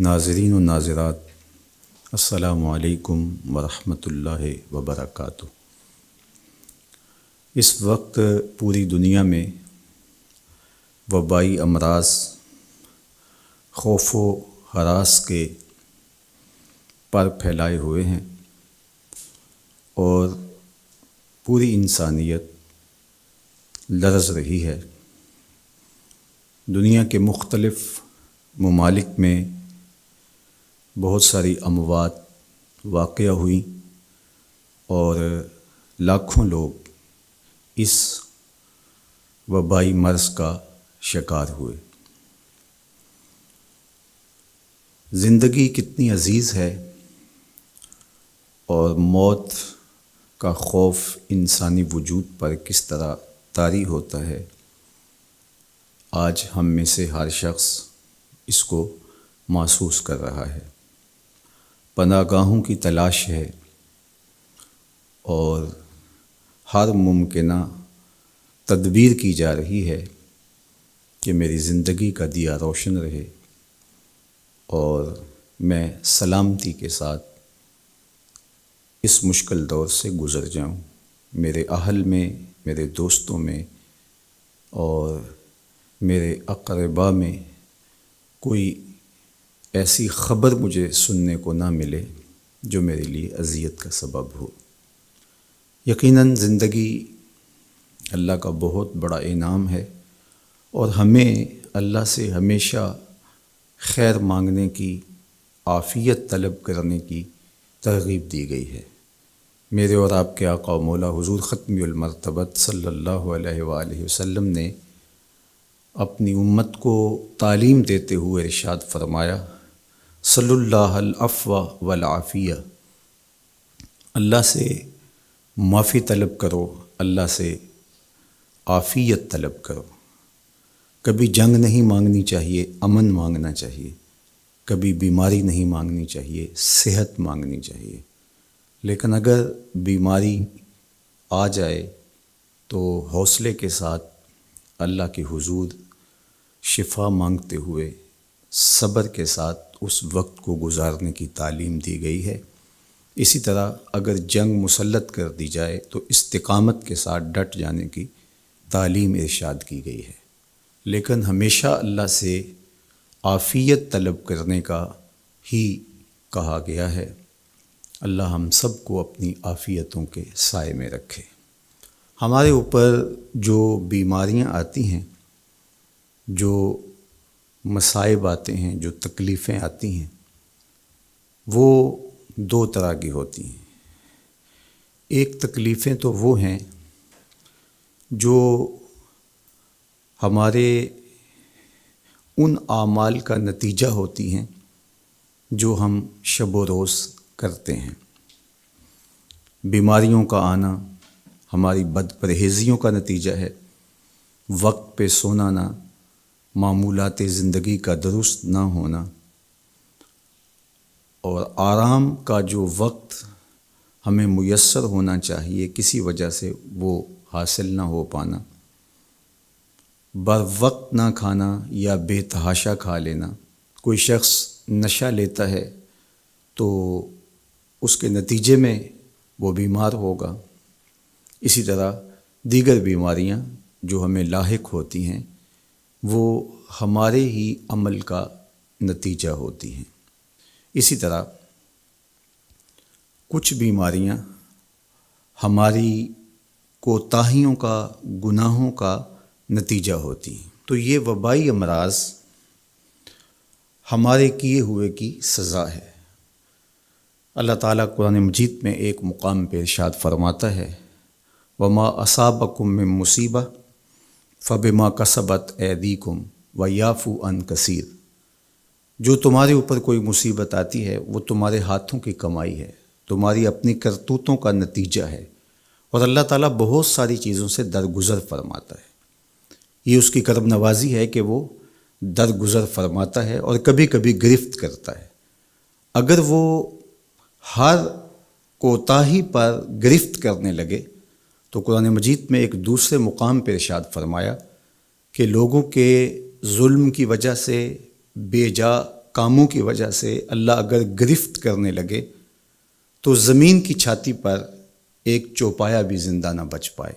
ناظرین و ناظرات، السلام علیکم ورحمۃ اللہ وبرکاتہ۔ اس وقت پوری دنیا میں وبائی امراض خوف و ہراس کے پر پھیلائے ہوئے ہیں اور پوری انسانیت لرز رہی ہے۔ دنیا کے مختلف ممالک میں بہت ساری اموات واقع ہوئیں اور لاکھوں لوگ اس وبائی مرض کا شکار ہوئے۔ زندگی کتنی عزیز ہے اور موت کا خوف انسانی وجود پر کس طرح طاری ہوتا ہے، آج ہم میں سے ہر شخص اس کو محسوس کر رہا ہے۔ پناہ گاہوں کی تلاش ہے اور ہر ممکنہ تدبیر کی جا رہی ہے کہ میری زندگی کا دیا روشن رہے اور میں سلامتی کے ساتھ اس مشکل دور سے گزر جاؤں، میرے اہل میں، میرے دوستوں میں اور میرے اقرباء میں کوئی ایسی خبر مجھے سننے کو نہ ملے جو میرے لیے اذیت کا سبب ہو۔ یقیناً زندگی اللہ کا بہت بڑا انعام ہے اور ہمیں اللہ سے ہمیشہ خیر مانگنے کی، عافیت طلب کرنے کی ترغیب دی گئی ہے۔ میرے اور آپ کے آقا و مولا حضور ختم المرتبت صلی اللہ علیہ وآلہ وسلم نے اپنی امت کو تعلیم دیتے ہوئے ارشاد فرمایا، صلی اللہ العفو والعافیہ، اللہ سے معافی طلب کرو، اللہ سے عافیت طلب کرو۔ کبھی جنگ نہیں مانگنی چاہیے، امن مانگنا چاہیے۔ کبھی بیماری نہیں مانگنی چاہیے، صحت مانگنی چاہیے۔ لیکن اگر بیماری آ جائے تو حوصلے کے ساتھ اللہ کے حضور شفا مانگتے ہوئے صبر کے ساتھ اس وقت کو گزارنے کی تعلیم دی گئی ہے۔ اسی طرح اگر جنگ مسلط کر دی جائے تو استقامت کے ساتھ ڈٹ جانے کی تعلیم ارشاد کی گئی ہے۔ لیکن ہمیشہ اللہ سے عافیت طلب کرنے کا ہی کہا گیا ہے۔ اللہ ہم سب کو اپنی عافیتوں کے سائے میں رکھے۔ ہمارے اوپر جو بیماریاں آتی ہیں، جو مصائب آتے ہیں، جو تکلیفیں آتی ہیں، وہ دو طرح کی ہوتی ہیں۔ ایک تکلیفیں تو وہ ہیں جو ہمارے ان اعمال کا نتیجہ ہوتی ہیں جو ہم شب و روز کرتے ہیں۔ بیماریوں کا آنا ہماری بد پرہیزیوں کا نتیجہ ہے، وقت پہ سونا نہ، معمولات زندگی کا درست نہ ہونا اور آرام کا جو وقت ہمیں میسر ہونا چاہیے کسی وجہ سے وہ حاصل نہ ہو پانا، بر وقت نہ کھانا یا بے تحاشا کھا لینا۔ کوئی شخص نشہ لیتا ہے تو اس کے نتیجے میں وہ بیمار ہوگا۔ اسی طرح دیگر بیماریاں جو ہمیں لاحق ہوتی ہیں وہ ہمارے ہی عمل کا نتیجہ ہوتی ہیں۔ اسی طرح کچھ بیماریاں ہماری کوتاہیوں کا، گناہوں کا نتیجہ ہوتی ہیں۔ تو یہ وبائی امراض ہمارے کیے ہوئے کی سزا ہے۔ اللہ تعالیٰ قرآن مجید میں ایک مقام پہ ارشاد فرماتا ہے، وَمَا أَصَابَكُم مِّن مُّصِیبَةٍ فَبِمَا كَسَبَتْ أَیْدِیکُم وَیَعْفُو عَن کَثِیر۔ جو تمہارے اوپر کوئی مصیبت آتی ہے وہ تمہارے ہاتھوں کی کمائی ہے، تمہاری اپنی کرتوتوں کا نتیجہ ہے، اور اللہ تعالیٰ بہت ساری چیزوں سے درگزر فرماتا ہے۔ یہ اس کی کرم نوازی ہے کہ وہ درگزر فرماتا ہے اور کبھی کبھی گرفت کرتا ہے۔ اگر وہ ہر کوتاہی پر گرفت کرنے لگے تو قرآن مجید میں ایک دوسرے مقام پہ ارشاد فرمایا کہ لوگوں کے ظلم کی وجہ سے، بے جا کاموں کی وجہ سے اللہ اگر گرفت کرنے لگے تو زمین کی چھاتی پر ایک چوپایا بھی زندہ نہ بچ پائے۔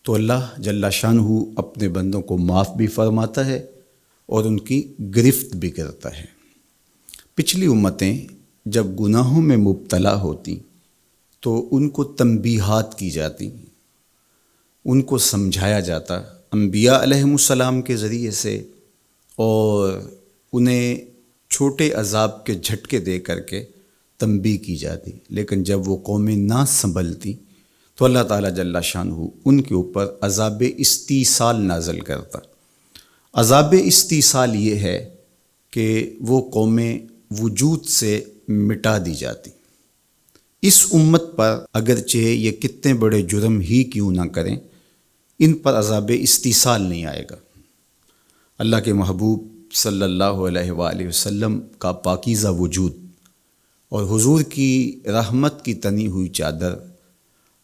تو اللہ جل شانہ اپنے بندوں کو معاف بھی فرماتا ہے اور ان کی گرفت بھی کرتا ہے۔ پچھلی امتیں جب گناہوں میں مبتلا ہوتی تو ان کو تنبیہات کی جاتی، ان کو سمجھایا جاتا انبیاء علیہم السلام کے ذریعے سے، اور انہیں چھوٹے عذاب کے جھٹکے دے کر کے تنبیہ کی جاتی۔ لیکن جب وہ قومیں نہ سنبھلتی تو اللہ تعالیٰ جل شانہ ان کے اوپر عذاب استیصال نازل کرتا۔ عذاب استیصال یہ ہے کہ وہ قومیں وجود سے مٹا دی جاتی۔ اس امت پر اگرچہ یہ کتنے بڑے جرم ہی کیوں نہ کریں، ان پر عذاب استیصال نہیں آئے گا۔ اللہ کے محبوب صلی اللہ علیہ وآلہ وسلم کا پاکیزہ وجود اور حضور کی رحمت کی تنی ہوئی چادر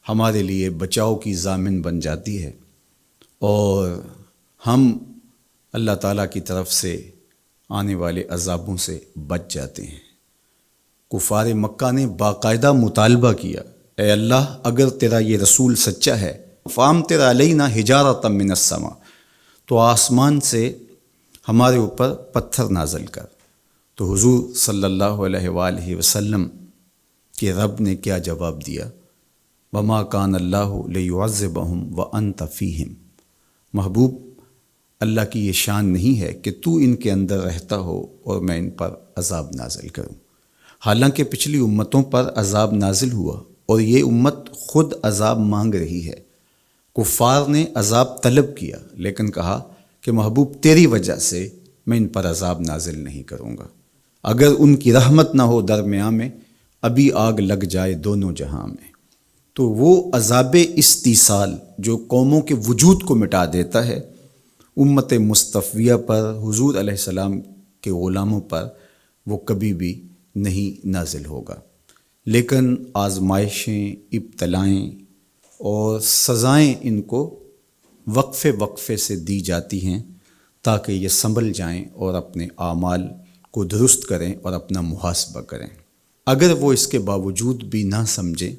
ہمارے لیے بچاؤ کی ضامن بن جاتی ہے، اور ہم اللہ تعالیٰ کی طرف سے آنے والے عذابوں سے بچ جاتے ہیں۔ کفار مکہ نے باقاعدہ مطالبہ کیا، اے اللہ اگر تیرا یہ رسول سچا ہے فامطر علینا حجارۃ من السماء، تو آسمان سے ہمارے اوپر پتھر نازل کر۔ تو حضور صلی اللہ علیہ وآلہ وسلم کے رب نے کیا جواب دیا؟ وما کان اللہ لیعذبہم وانت فیہم۔ محبوب، اللہ کی یہ شان نہیں ہے کہ تو ان کے اندر رہتا ہو اور میں ان پر عذاب نازل کروں۔ حالانکہ پچھلی امتوں پر عذاب نازل ہوا اور یہ امت خود عذاب مانگ رہی ہے۔ کفار نے عذاب طلب کیا لیکن کہا کہ محبوب تیری وجہ سے میں ان پر عذاب نازل نہیں کروں گا، اگر ان کی رحمت نہ ہو درمیان میں ابھی آگ لگ جائے دونوں جہاں میں۔ تو وہ عذاب استیصال جو قوموں کے وجود کو مٹا دیتا ہے، امت مصطفیہ پر، حضور علیہ السلام کے غلاموں پر وہ کبھی بھی نہیں نازل ہوگا۔ لیکن آزمائشیں، ابتلائیں اور سزائیں ان کو وقفے وقفے سے دی جاتی ہیں تاکہ یہ سنبھل جائیں اور اپنے اعمال کو درست کریں اور اپنا محاسبہ کریں۔ اگر وہ اس کے باوجود بھی نہ سمجھیں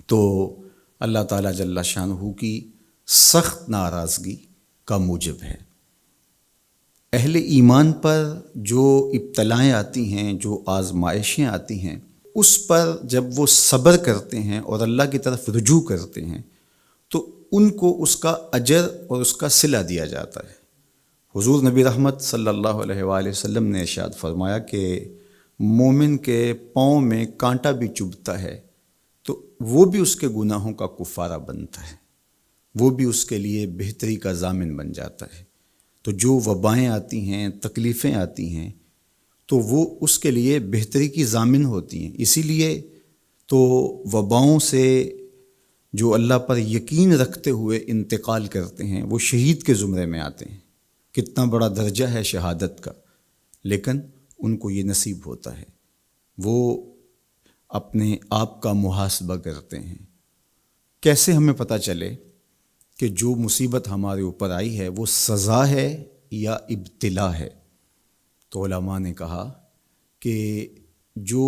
تو اللہ تعالیٰ جل شانہ کی سخت ناراضگی کا موجب ہے۔ اہل ایمان پر جو ابتلائیں آتی ہیں، جو آزمائشیں آتی ہیں، اس پر جب وہ صبر کرتے ہیں اور اللہ کی طرف رجوع کرتے ہیں تو ان کو اس کا اجر اور اس کا صلہ دیا جاتا ہے۔ حضور نبی رحمت صلی اللہ علیہ وآلہ وسلم نے ارشاد فرمایا کہ مومن کے پاؤں میں کانٹا بھی چبھتا ہے تو وہ بھی اس کے گناہوں کا کفارہ بنتا ہے، وہ بھی اس کے لیے بہتری کا ضامن بن جاتا ہے۔ تو جو وبائیں آتی ہیں، تکلیفیں آتی ہیں، تو وہ اس کے لیے بہتری کی ضامن ہوتی ہیں۔ اسی لیے تو وباؤں سے جو اللہ پر یقین رکھتے ہوئے انتقال کرتے ہیں وہ شہید کے زمرے میں آتے ہیں۔ کتنا بڑا درجہ ہے شہادت کا، لیکن ان کو یہ نصیب ہوتا ہے۔ وہ اپنے آپ کا محاسبہ کرتے ہیں۔ کیسے ہمیں پتہ چلے کہ جو مصیبت ہمارے اوپر آئی ہے وہ سزا ہے یا ابتلا ہے؟ تو علماء نے کہا کہ جو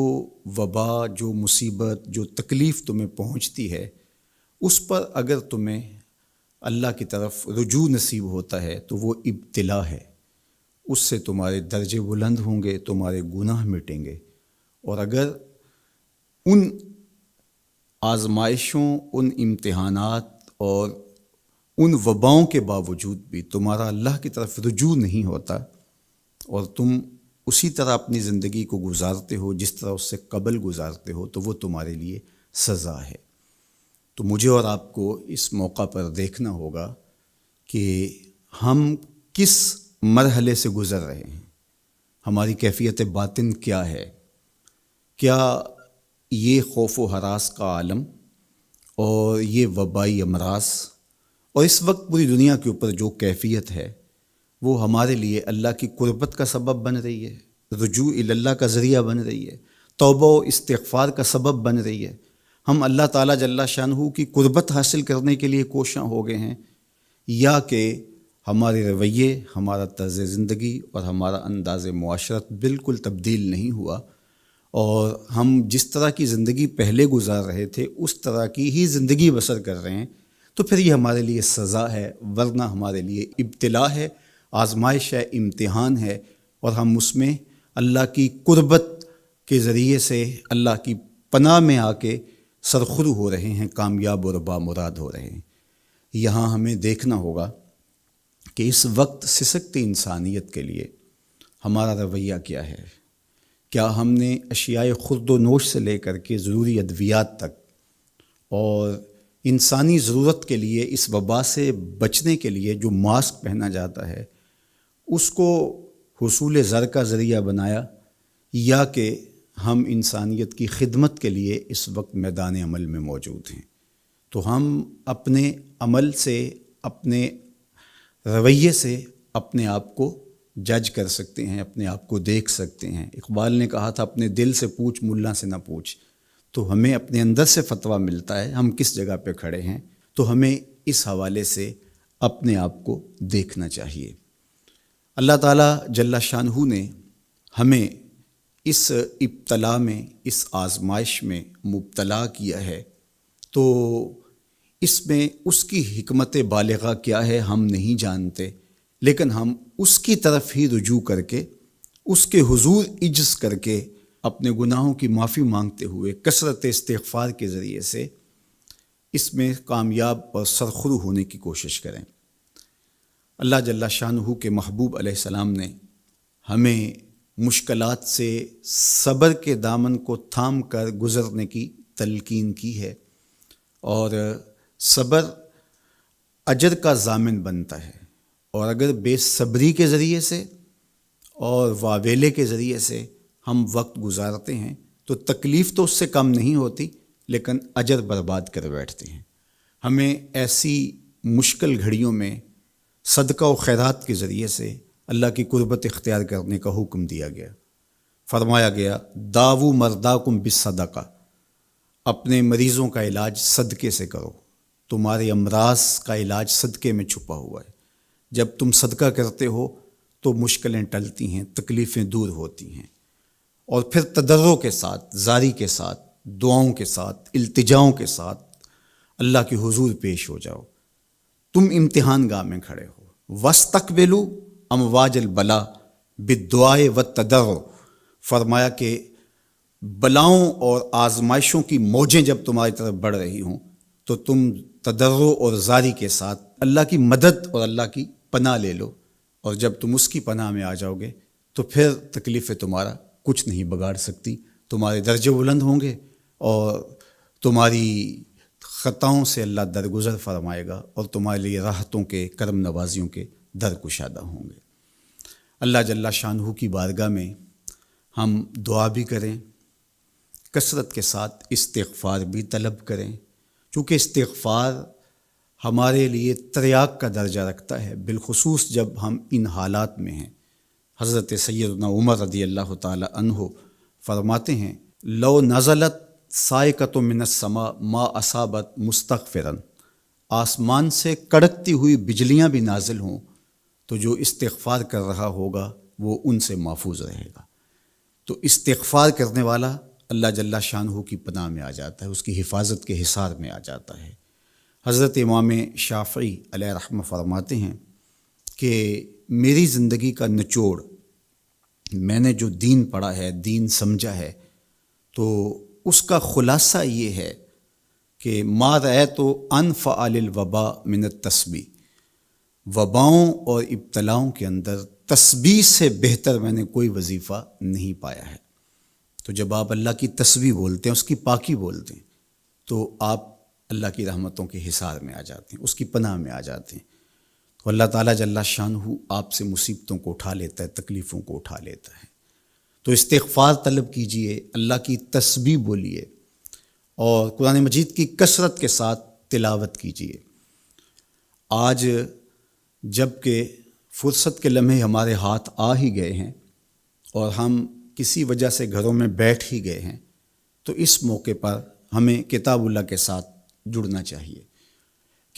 وبا، جو مصیبت، جو تکلیف تمہیں پہنچتی ہے اس پر اگر تمہیں اللہ کی طرف رجوع نصیب ہوتا ہے تو وہ ابتلا ہے، اس سے تمہارے درجے بلند ہوں گے، تمہارے گناہ مٹیں گے۔ اور اگر ان آزمائشوں، ان امتحانات اور ان وباؤں کے باوجود بھی تمہارا اللہ کی طرف رجوع نہیں ہوتا اور تم اسی طرح اپنی زندگی کو گزارتے ہو جس طرح اس سے قبل گزارتے ہو، تو وہ تمہارے لیے سزا ہے۔ تو مجھے اور آپ کو اس موقع پر دیکھنا ہوگا کہ ہم کس مرحلے سے گزر رہے ہیں، ہماری کیفیت باطن کیا ہے۔ کیا یہ خوف و ہراس کا عالم اور یہ وبائی امراض اور اس وقت پوری دنیا کے اوپر جو کیفیت ہے وہ ہمارے لیے اللہ کی قربت کا سبب بن رہی ہے، رجوع اللہ کا ذریعہ بن رہی ہے، توبہ و استغفار کا سبب بن رہی ہے؟ ہم اللہ تعالیٰ جل شانہ کی قربت حاصل کرنے کے لیے کوشاں ہو گئے ہیں، یا کہ ہمارے رویے، ہمارا طرز زندگی اور ہمارا انداز معاشرت بالکل تبدیل نہیں ہوا، اور ہم جس طرح کی زندگی پہلے گزار رہے تھے اس طرح کی ہی زندگی بسر کر رہے ہیں، تو پھر یہ ہمارے لیے سزا ہے، ورنہ ہمارے لیے ابتلا ہے، آزمائش ہے، امتحان ہے، اور ہم اس میں اللہ کی قربت کے ذریعے سے اللہ کی پناہ میں آ کے سرخرو ہو رہے ہیں، کامیاب اور بامراد ہو رہے ہیں۔ یہاں ہمیں دیکھنا ہوگا کہ اس وقت سسکتی انسانیت کے لیے ہمارا رویہ کیا ہے۔ کیا ہم نے اشیاء خورد و نوش سے لے کر کے ضروری ادویات تک اور انسانی ضرورت کے لیے اس وبا سے بچنے کے لیے جو ماسک پہنا جاتا ہے اس کو حصول زر کا ذریعہ بنایا، یا کہ ہم انسانیت کی خدمت کے لیے اس وقت میدان عمل میں موجود ہیں؟ تو ہم اپنے عمل سے، اپنے رویے سے اپنے آپ کو جج کر سکتے ہیں، اپنے آپ کو دیکھ سکتے ہیں۔ اقبال نے کہا تھا اپنے دل سے پوچھ، ملا سے نہ پوچھ۔ تو ہمیں اپنے اندر سے فتویٰ ملتا ہے ہم کس جگہ پہ کھڑے ہیں، تو ہمیں اس حوالے سے اپنے آپ کو دیکھنا چاہیے۔ اللہ تعالیٰ جل شانہ نے ہمیں اس ابتلا میں، اس آزمائش میں مبتلا کیا ہے، تو اس میں اس کی حکمت بالغہ کیا ہے ہم نہیں جانتے، لیکن ہم اس کی طرف ہی رجوع کر کے، اس کے حضور عجز کر کے، اپنے گناہوں کی معافی مانگتے ہوئے کثرت استغفار کے ذریعے سے اس میں کامیاب اور سرخرو ہونے کی کوشش کریں۔ اللہ جل شانہ کے محبوب علیہ السلام نے ہمیں مشکلات سے صبر کے دامن کو تھام کر گزرنے کی تلقین کی ہے، اور صبر اجر کا ضامن بنتا ہے، اور اگر بے صبری کے ذریعے سے اور واویلے کے ذریعے سے ہم وقت گزارتے ہیں تو تکلیف تو اس سے کم نہیں ہوتی، لیکن اجر برباد کر بیٹھتے ہیں۔ ہمیں ایسی مشکل گھڑیوں میں صدقہ و خیرات کے ذریعے سے اللہ کی قربت اختیار کرنے کا حکم دیا گیا۔ فرمایا گیا داؤ مرداکم بالصدقہ، اپنے مریضوں کا علاج صدقے سے کرو، تمہارے امراض کا علاج صدقے میں چھپا ہوا ہے۔ جب تم صدقہ کرتے ہو تو مشکلیں ٹلتی ہیں، تکلیفیں دور ہوتی ہیں، اور پھر تضرع کے ساتھ، زاری کے ساتھ، دعاؤں کے ساتھ، التجاؤں کے ساتھ اللہ کے حضور پیش ہو جاؤ۔ تم امتحان گاہ میں کھڑے ہو، وَاسْتَقْبِلُوا امواج البلا بالدعاء والتضرع، فرمایا کہ بلاؤں اور آزمائشوں کی موجیں جب تمہاری طرف بڑھ رہی ہوں تو تم تضرع اور زاری کے ساتھ اللہ کی مدد اور اللہ کی پناہ لے لو، اور جب تم اس کی پناہ میں آ جاؤ گے تو پھر تکلیفیں تمہارا کچھ نہیں بگاڑ سکتی، تمہارے درجے بلند ہوں گے، اور تمہاری خطاؤں سے اللہ درگزر فرمائے گا، اور تمہارے لیے راحتوں کے، کرم نوازیوں کے در کشادہ ہوں گے۔ اللہ جل شانہ کی بارگاہ میں ہم دعا بھی کریں، کثرت کے ساتھ استغفار بھی طلب کریں، چونکہ استغفار ہمارے لیے تریاق کا درجہ رکھتا ہے، بالخصوص جب ہم ان حالات میں ہیں۔ حضرت سیدنا عمر رضی اللہ تعالی عنہ فرماتے ہیں لو نزلت صاعقۃ من السماء ما اصابت مستغفرا، آسمان سے کڑکتی ہوئی بجلیاں بھی نازل ہوں تو جو استغفار کر رہا ہوگا وہ ان سے محفوظ رہے گا۔ تو استغفار کرنے والا اللہ جل شانہ کی پناہ میں آ جاتا ہے، اس کی حفاظت کے حصار میں آ جاتا ہے۔ حضرت امام شافعی علیہ رحمہ فرماتے ہیں کہ میری زندگی کا نچوڑ، میں نے جو دین پڑھا ہے، دین سمجھا ہے، تو اس کا خلاصہ یہ ہے کہ ما رأیت انفع للوباء من التسبیح، وباؤں اور ابتلاؤں کے اندر تسبیح سے بہتر میں نے کوئی وظیفہ نہیں پایا ہے۔ تو جب آپ اللہ کی تسبیح بولتے ہیں، اس کی پاکی بولتے ہیں، تو آپ اللہ کی رحمتوں کے حصار میں آ جاتے ہیں، اس کی پناہ میں آ جاتے ہیں۔ تو اللہ تعالیٰ جل شانہ آپ سے مصیبتوں کو اٹھا لیتا ہے، تکلیفوں کو اٹھا لیتا ہے۔ تو استغفار طلب کیجئے، اللہ کی تسبیح بولیے، اور قرآن مجید کی کثرت کے ساتھ تلاوت کیجئے۔ آج جب کہ فرصت کے لمحے ہمارے ہاتھ آ ہی گئے ہیں اور ہم کسی وجہ سے گھروں میں بیٹھ ہی گئے ہیں، تو اس موقع پر ہمیں کتاب اللہ کے ساتھ جڑنا چاہیے۔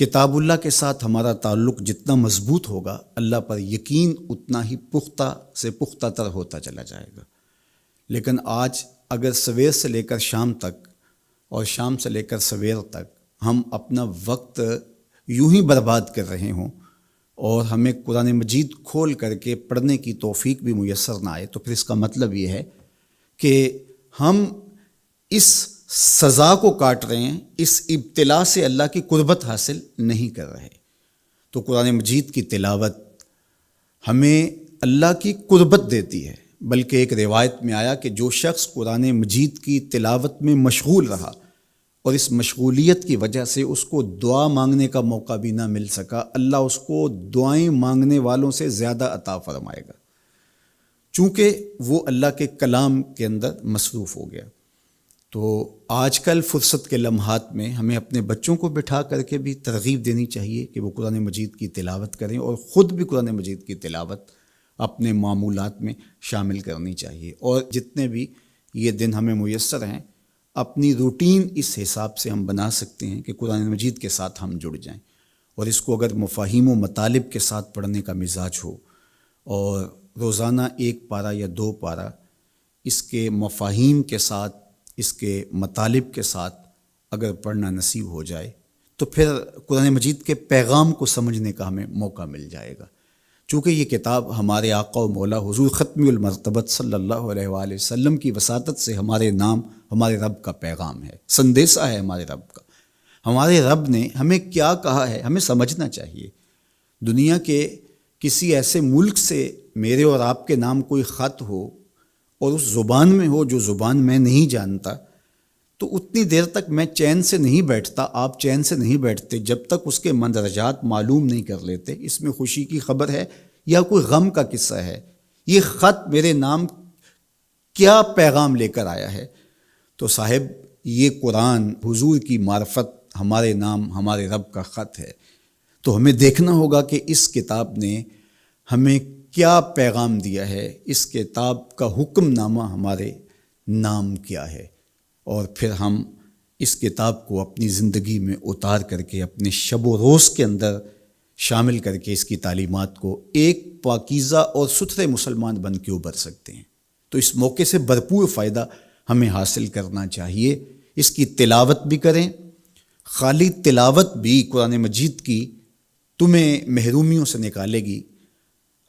کتاب اللہ کے ساتھ ہمارا تعلق جتنا مضبوط ہوگا، اللہ پر یقین اتنا ہی پختہ سے پختہ تر ہوتا چلا جائے گا۔ لیکن آج اگر سویر سے لے کر شام تک اور شام سے لے کر سویر تک ہم اپنا وقت یوں ہی برباد کر رہے ہوں اور ہمیں قرآن مجید کھول کر کے پڑھنے کی توفیق بھی میسر نہ آئے، تو پھر اس کا مطلب یہ ہے کہ ہم اس سزا کو کاٹ رہے ہیں، اس ابتلا سے اللہ کی قربت حاصل نہیں کر رہے۔ تو قرآن مجید کی تلاوت ہمیں اللہ کی قربت دیتی ہے، بلکہ ایک روایت میں آیا کہ جو شخص قرآن مجید کی تلاوت میں مشغول رہا اور اس مشغولیت کی وجہ سے اس کو دعا مانگنے کا موقع بھی نہ مل سکا، اللہ اس کو دعائیں مانگنے والوں سے زیادہ عطا فرمائے گا، چونکہ وہ اللہ کے کلام کے اندر مصروف ہو گیا۔ تو آج کل فرصت کے لمحات میں ہمیں اپنے بچوں کو بٹھا کر کے بھی ترغیب دینی چاہیے کہ وہ قرآن مجید کی تلاوت کریں، اور خود بھی قرآن مجید کی تلاوت اپنے معمولات میں شامل کرنی چاہیے۔ اور جتنے بھی یہ دن ہمیں میسر ہیں، اپنی روٹین اس حساب سے ہم بنا سکتے ہیں کہ قرآن مجید کے ساتھ ہم جڑ جائیں، اور اس کو اگر مفاہیم و مطالب کے ساتھ پڑھنے کا مزاج ہو اور روزانہ 1 پارہ یا 2 پارہ اس کے مفاہیم کے ساتھ، اس کے مطالب کے ساتھ اگر پڑھنا نصیب ہو جائے، تو پھر قرآن مجید کے پیغام کو سمجھنے کا ہمیں موقع مل جائے گا۔ چونکہ یہ کتاب ہمارے آقا و مولا حضور ختم المرتبت صلی اللہ علیہ وآلہ وسلم کی وساطت سے ہمارے نام، ہمارے رب کا پیغام ہے، سندیسہ ہے ہمارے رب کا۔ ہمارے رب نے ہمیں کیا کہا ہے ہمیں سمجھنا چاہیے۔ دنیا کے کسی ایسے ملک سے میرے اور آپ کے نام کوئی خط ہو اور اس زبان میں ہو جو زبان میں نہیں جانتا، تو اتنی دیر تک میں چین سے نہیں بیٹھتا، آپ چین سے نہیں بیٹھتے جب تک اس کے مندرجات معلوم نہیں کر لیتے، اس میں خوشی کی خبر ہے یا کوئی غم کا قصہ ہے، یہ خط میرے نام کیا پیغام لے کر آیا ہے۔ تو صاحب یہ قرآن حضور کی معرفت، ہمارے نام، ہمارے رب کا خط ہے۔ تو ہمیں دیکھنا ہوگا کہ اس کتاب نے ہمیں کیا پیغام دیا ہے، اس کتاب کا حکم نامہ ہمارے نام کیا ہے، اور پھر ہم اس کتاب کو اپنی زندگی میں اتار کر کے اپنے شب و روز کے اندر شامل کر کے اس کی تعلیمات کو ایک پاکیزہ اور ستھرے مسلمان بن کے ابھر سکتے ہیں۔ تو اس موقع سے بھرپور فائدہ ہمیں حاصل کرنا چاہیے۔ اس کی تلاوت بھی کریں، خالی تلاوت بھی قرآن مجید کی تمہیں محرومیوں سے نکالے گی۔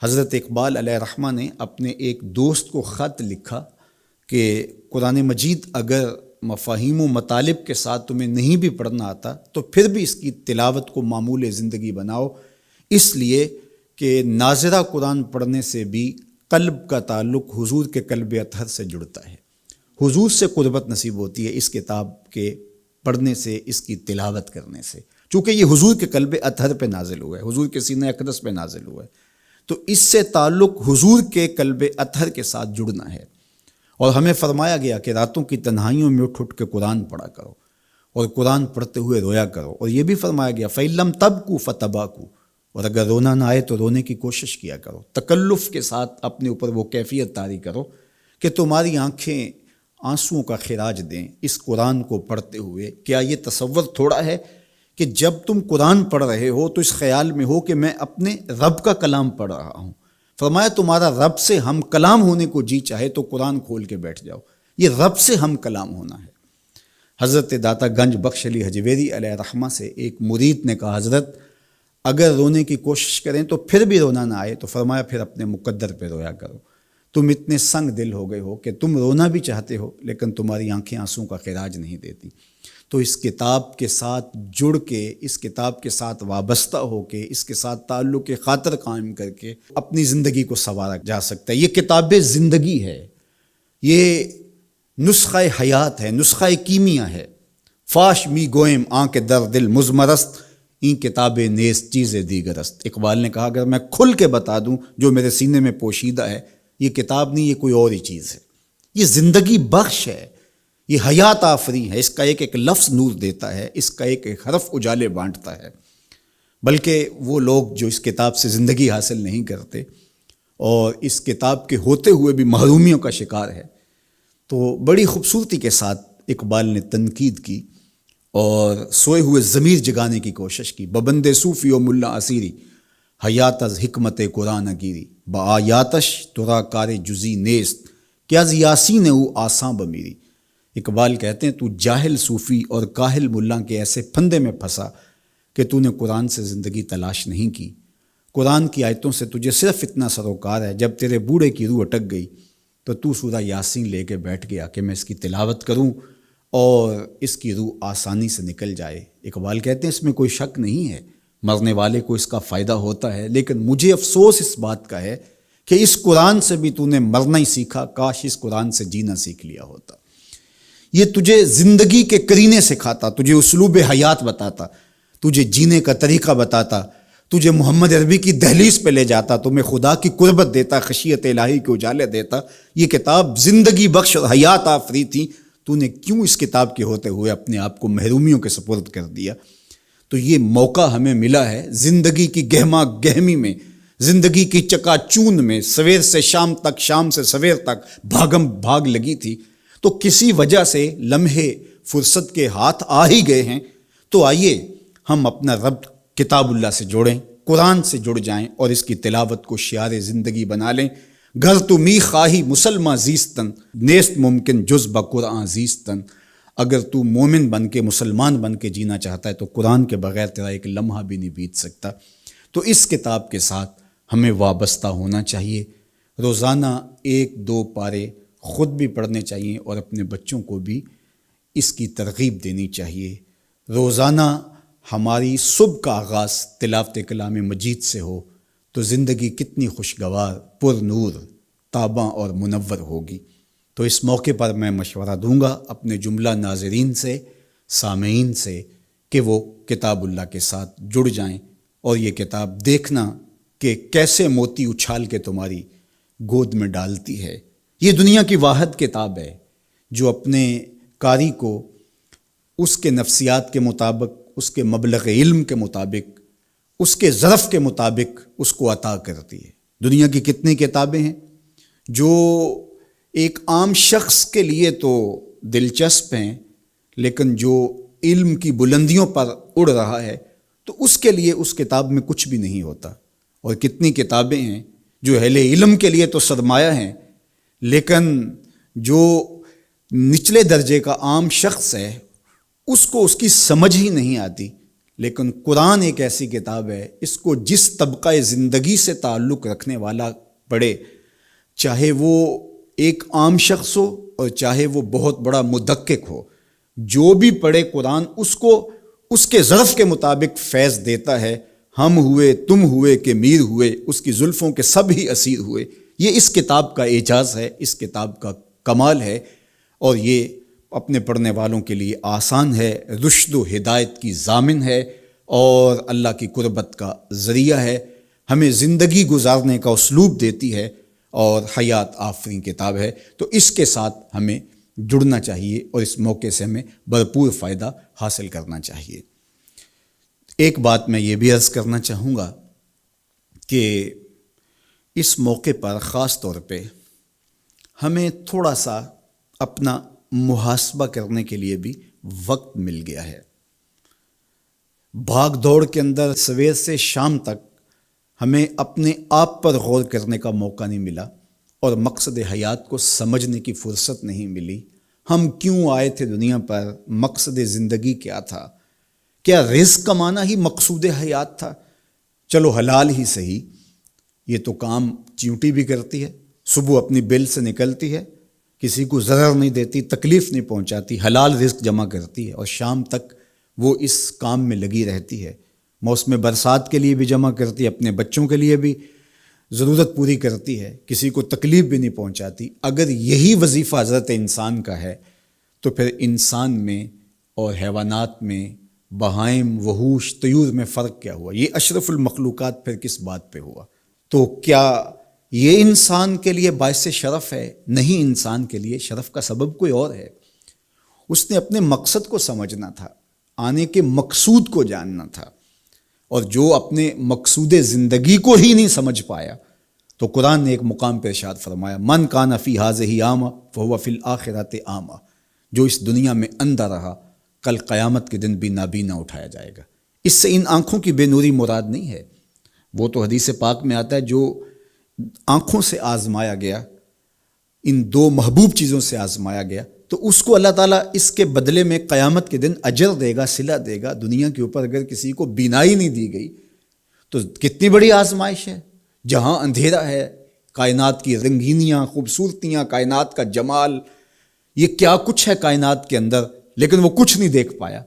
حضرت اقبال علیہ الرحمہ نے اپنے ایک دوست کو خط لکھا کہ قرآن مجید اگر مفاہیم و مطالب کے ساتھ تمہیں نہیں بھی پڑھنا آتا تو پھر بھی اس کی تلاوت کو معمول زندگی بناؤ، اس لیے کہ ناظرہ قرآن پڑھنے سے بھی قلب کا تعلق حضور کے قلب اطہر سے جڑتا ہے، حضور سے قربت نصیب ہوتی ہے اس کتاب کے پڑھنے سے، اس کی تلاوت کرنے سے، چونکہ یہ حضور کے قلب اطہر پہ نازل ہوا ہے، حضور کے سینہ اقدس پہ نازل ہوا ہے، تو اس سے تعلق حضور کے قلب اطہر کے ساتھ جڑنا ہے۔ اور ہمیں فرمایا گیا کہ راتوں کی تنہائیوں میں اٹھ اٹھ کے قرآن پڑھا کرو اور قرآن پڑھتے ہوئے رویا کرو، اور یہ بھی فرمایا گیا فَإِلَّمْ تَبْكُوا فَتَبَاكُوا، اور اگر رونا نہ آئے تو رونے کی کوشش کیا کرو، تکلف کے ساتھ اپنے اوپر وہ کیفیت طاری کرو کہ تمہاری آنکھیں آنسوؤں کا خراج دیں اس قرآن کو پڑھتے ہوئے۔ کیا یہ تصور تھوڑا ہے کہ جب تم قرآن پڑھ رہے ہو تو اس خیال میں ہو کہ میں اپنے رب کا کلام پڑھ رہا ہوں؟ فرمایا تمہارا رب سے ہم کلام ہونے کو جی چاہے تو قرآن کھول کے بیٹھ جاؤ، یہ رب سے ہم کلام ہونا ہے۔ حضرت داتا گنج بخش علی حجویری علیہ الرحمہ سے ایک مرید نے کہا حضرت اگر رونے کی کوشش کریں تو پھر بھی رونا نہ آئے تو فرمایا پھر اپنے مقدر پہ رویا کرو، تم اتنے سنگ دل ہو گئے ہو کہ تم رونا بھی چاہتے ہو لیکن تمہاری آنکھیں آنسوں کا خراج نہیں دیتی۔ تو اس کتاب کے ساتھ جڑ کے، اس کتاب کے ساتھ وابستہ ہو کے، اس کے ساتھ تعلق خاطر قائم کر کے اپنی زندگی کو سنوارا جا سکتا ہے۔ یہ کتاب زندگی ہے، یہ نسخہ حیات ہے، نسخہ کیمیا ہے۔ فاش می گوئم آنکھ در دل مزمرست، این کتاب نیز چیز دیگرست۔ اقبال نے کہا اگر میں کھل کے بتا دوں جو میرے سینے میں پوشیدہ ہے، یہ کتاب نہیں، یہ کوئی اور ہی چیز ہے، یہ زندگی بخش ہے، یہ حیات آفری ہے، اس کا ایک ایک لفظ نور دیتا ہے، اس کا ایک ایک حرف اجالے بانٹتا ہے۔ بلکہ وہ لوگ جو اس کتاب سے زندگی حاصل نہیں کرتے اور اس کتاب کے ہوتے ہوئے بھی محرومیوں کا شکار ہے، تو بڑی خوبصورتی کے ساتھ اقبال نے تنقید کی اور سوئے ہوئے ضمیر جگانے کی کوشش کی. ببند صوفی و ملا اسیری حیات از حکمت قرآن گیری با آیاتش ترا کار جزی نیست کہ از یاسین او آساں بمیری. اقبال کہتے ہیں تو جاہل صوفی اور کاہل ملا کے ایسے پھندے میں پھنسا کہ تو نے قرآن سے زندگی تلاش نہیں کی. قرآن کی آیتوں سے تجھے صرف اتنا سروکار ہے، جب تیرے بوڑھے کی روح اٹک گئی تو سورہ یاسین لے کے بیٹھ گیا کہ میں اس کی تلاوت کروں اور اس کی روح آسانی سے نکل جائے. اقبال کہتے ہیں اس میں کوئی شک نہیں ہے، مرنے والے کو اس کا فائدہ ہوتا ہے، لیکن مجھے افسوس اس بات کا ہے کہ اس قرآن سے بھی تو نے مرنا ہی سیکھا، کاش اس قرآن سے جینا سیکھ لیا ہوتا. یہ تجھے زندگی کے کرینے سکھاتا، تجھے اسلوب حیات بتاتا، تجھے جینے کا طریقہ بتاتا، تجھے محمد عربی کی دہلیز پہ لے جاتا، تمہیں خدا کی قربت دیتا، خشیت الہی کے اجالے دیتا. یہ کتاب زندگی بخش اور حیات آفری تھی، تو نے کیوں اس کتاب کے ہوتے ہوئے اپنے آپ کو محرومیوں کے سپرد کر دیا؟ تو یہ موقع ہمیں ملا ہے زندگی کی گہما گہمی میں، زندگی کی چکا چون میں، سویر سے شام تک، شام سے سویر تک بھاگم بھاگ لگی تھی. تو کسی وجہ سے لمحے فرصت کے ہاتھ آ ہی گئے ہیں. تو آئیے ہم اپنا ربط کتاب اللہ سے جوڑیں، قرآن سے جڑ جائیں اور اس کی تلاوت کو شعار زندگی بنا لیں. گھر تو می خواہی مسلمہ زیستن نیست ممکن جز بقرآن زیستن. اگر تو مومن بن کے، مسلمان بن کے جینا چاہتا ہے تو قرآن کے بغیر تیرا ایک لمحہ بھی نہیں بیت سکتا. تو اس کتاب کے ساتھ ہمیں وابستہ ہونا چاہیے. روزانہ 1-2 پارے خود بھی پڑھنے چاہیے اور اپنے بچوں کو بھی اس کی ترغیب دینی چاہیے. روزانہ ہماری صبح کا آغاز تلاوت کلام مجید سے ہو تو زندگی کتنی خوشگوار، پر نور، تاباں اور منور ہوگی. تو اس موقع پر میں مشورہ دوں گا اپنے جملہ ناظرین سے، سامعین سے، کہ وہ کتاب اللہ کے ساتھ جڑ جائیں اور یہ کتاب دیکھنا کہ کیسے موتی اچھال کے تمہاری گود میں ڈالتی ہے. یہ دنیا کی واحد کتاب ہے جو اپنے قاری کو اس کے نفسیات کے مطابق، اس کے مبلغ علم کے مطابق، اس کے ظرف کے مطابق اس کو عطا کرتی ہے. دنیا کی کتنی کتابیں ہیں جو ایک عام شخص کے لیے تو دلچسپ ہیں، لیکن جو علم کی بلندیوں پر اڑ رہا ہے تو اس کے لیے اس کتاب میں کچھ بھی نہیں ہوتا. اور کتنی کتابیں ہیں جو اہل علم کے لیے تو سرمایہ ہیں، لیکن جو نچلے درجے کا عام شخص ہے اس کو اس کی سمجھ ہی نہیں آتی. لیکن قرآن ایک ایسی کتاب ہے، اس کو جس طبقہ زندگی سے تعلق رکھنے والا پڑھے، چاہے وہ ایک عام شخص ہو اور چاہے وہ بہت بڑا مدقق ہو، جو بھی پڑھے قرآن اس کو اس کے ظرف کے مطابق فیض دیتا ہے. ہم ہوئے، تم ہوئے کہ میر ہوئے، اس کی زلفوں کے سب ہی اسیر ہوئے. یہ اس کتاب کا اعجاز ہے، اس کتاب کا کمال ہے، اور یہ اپنے پڑھنے والوں کے لیے آسان ہے، رشد و ہدایت کی ضامن ہے اور اللہ کی قربت کا ذریعہ ہے. ہمیں زندگی گزارنے کا اسلوب دیتی ہے اور حیات آفرین کتاب ہے. تو اس کے ساتھ ہمیں جڑنا چاہیے اور اس موقع سے ہمیں بھرپور فائدہ حاصل کرنا چاہیے. ایک بات میں یہ بھی عرض کرنا چاہوں گا کہ اس موقع پر خاص طور پہ ہمیں تھوڑا سا اپنا محاسبہ کرنے کے لیے بھی وقت مل گیا ہے. بھاگ دوڑ کے اندر سویر سے شام تک ہمیں اپنے آپ پر غور کرنے کا موقع نہیں ملا اور مقصد حیات کو سمجھنے کی فرصت نہیں ملی. ہم کیوں آئے تھے دنیا پر؟ مقصد زندگی کیا تھا؟ کیا رزق کمانا ہی مقصود حیات تھا؟ چلو حلال ہی صحیح، یہ تو کام چیونٹی بھی کرتی ہے، صبح اپنی بل سے نکلتی ہے، کسی کو ضرر نہیں دیتی، تکلیف نہیں پہنچاتی، حلال رزق جمع کرتی ہے اور شام تک وہ اس کام میں لگی رہتی ہے. موسم برسات کے لیے بھی جمع کرتی ہے، اپنے بچوں کے لیے بھی ضرورت پوری کرتی ہے، کسی کو تکلیف بھی نہیں پہنچاتی. اگر یہی وظیفہ حضرت انسان کا ہے تو پھر انسان میں اور حیوانات میں، بہائم، وحوش، طیور میں فرق کیا ہوا؟ یہ اشرف المخلوقات پھر کس بات پہ ہوا؟ تو کیا یہ انسان کے لیے باعث شرف ہے؟ نہیں، انسان کے لیے شرف کا سبب کوئی اور ہے. اس نے اپنے مقصد کو سمجھنا تھا، آنے کے مقصود کو جاننا تھا. اور جو اپنے مقصود زندگی کو ہی نہیں سمجھ پایا تو قرآن نے ایک مقام پہ ارشاد فرمایا، من کان فی ھذہ اعمی فہو فی الآخرۃ اعمی. جو اس دنیا میں اندھا رہا کل قیامت کے دن بھی نابینا اٹھایا جائے گا۔ اس سے ان آنکھوں کی بے نوری مراد نہیں ہے، وہ تو حدیث پاک میں آتا ہے جو آنکھوں سے آزمایا گیا، ان دو محبوب چیزوں سے آزمایا گیا، تو اس کو اللہ تعالیٰ اس کے بدلے میں قیامت کے دن اجر دے گا، صلہ دے گا۔ دنیا کے اوپر اگر کسی کو بینائی نہیں دی گئی تو کتنی بڑی آزمائش ہے۔ جہاں اندھیرا ہے، کائنات کی رنگینیاں، خوبصورتیاں، کائنات کا جمال، یہ کیا کچھ ہے کائنات کے اندر، لیکن وہ کچھ نہیں دیکھ پایا۔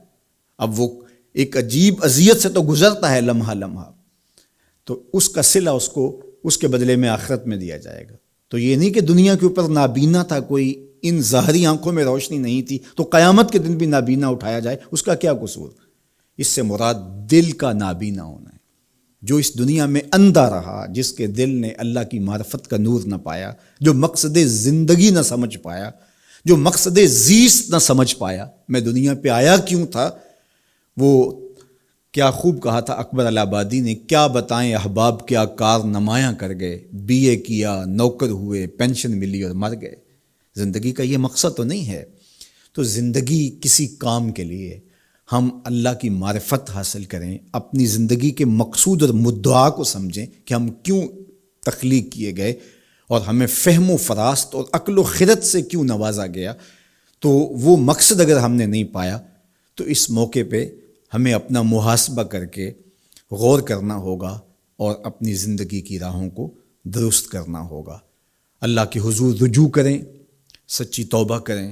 اب وہ ایک عجیب اذیت سے تو گزرتا ہے لمحہ لمحہ، تو اس کا صلہ اس کو اس کے بدلے میں آخرت میں دیا جائے گا۔ تو یہ نہیں کہ دنیا کے اوپر نابینا تھا کوئی، ان ظاہری آنکھوں میں روشنی نہیں تھی، تو قیامت کے دن بھی نابینا اٹھایا جائے، اس کا کیا قصور؟ اس سے مراد دل کا نابینا ہونا ہے۔ جو اس دنیا میں اندھا رہا، جس کے دل نے اللہ کی معرفت کا نور نہ پایا، جو مقصد زندگی نہ سمجھ پایا، جو مقصد زیست نہ سمجھ پایا، میں دنیا پہ آیا کیوں تھا، وہ کیا خوب کہا تھا اکبر الہآبادی نے، کیا بتائیں احباب کیا کار نمایاں کر گئے، بی اے کیا، نوکر ہوئے، پینشن ملی اور مر گئے۔ زندگی کا یہ مقصد تو نہیں ہے۔ تو زندگی کسی کام کے لیے، ہم اللہ کی معرفت حاصل کریں، اپنی زندگی کے مقصود اور مدعا کو سمجھیں کہ ہم کیوں تخلیق کیے گئے اور ہمیں فہم و فراست اور عقل و خرد سے کیوں نوازا گیا۔ تو وہ مقصد اگر ہم نے نہیں پایا تو اس موقع پہ ہمیں اپنا محاسبہ کر کے غور کرنا ہوگا اور اپنی زندگی کی راہوں کو درست کرنا ہوگا۔ اللہ کے حضور رجوع کریں، سچی توبہ کریں۔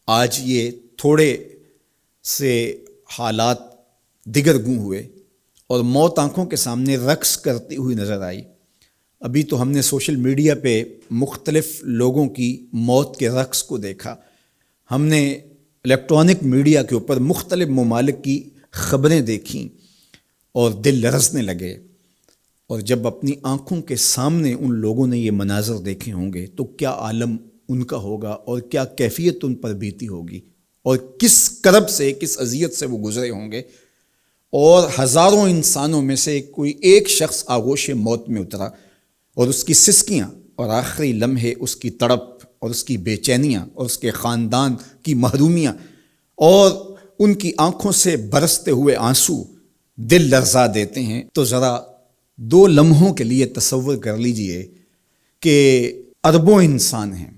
آج یہ تھوڑے سے حالات دیگر گوں ہوئے اور موت آنکھوں کے سامنے رقص کرتی ہوئی نظر آئی۔ ابھی تو ہم نے سوشل میڈیا پہ مختلف لوگوں کی موت کے رقص کو دیکھا، ہم نے الیکٹرانک میڈیا کے اوپر مختلف ممالک کی خبریں دیکھیں اور دل لرزنے لگے۔ اور جب اپنی آنکھوں کے سامنے ان لوگوں نے یہ مناظر دیکھے ہوں گے تو کیا عالم ان کا ہوگا اور کیا کیفیت ان پر بیتی ہوگی، اور کس کرب سے، کس اذیت سے وہ گزرے ہوں گے۔ اور ہزاروں انسانوں میں سے کوئی ایک شخص آغوش موت میں اترا، اور اس کی سسکیاں اور آخری لمحے اس کی تڑپ اور اس کی بے چینیاں اور اس کے خاندان کی محرومیاں اور ان کی آنکھوں سے برستے ہوئے آنسو دل لرزا دیتے ہیں۔ تو ذرا 2 لمحوں کے لیے تصور کر لیجئے کہ اربوں انسان ہیں،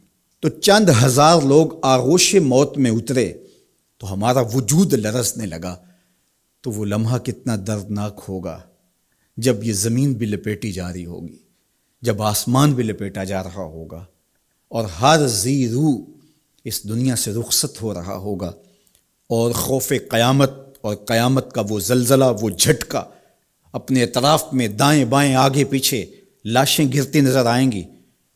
تو چند ہزار لوگ آغوش موت میں اترے تو ہمارا وجود لرزنے لگا، تو وہ لمحہ کتنا دردناک ہوگا جب یہ زمین بھی لپیٹی جا رہی ہوگی، جب آسمان بھی لپیٹا جا رہا ہوگا اور ہر ذی روح اس دنیا سے رخصت ہو رہا ہوگا، اور خوف قیامت اور قیامت کا وہ زلزلہ، وہ جھٹکا، اپنے اطراف میں دائیں بائیں آگے پیچھے لاشیں گرتی نظر آئیں گی،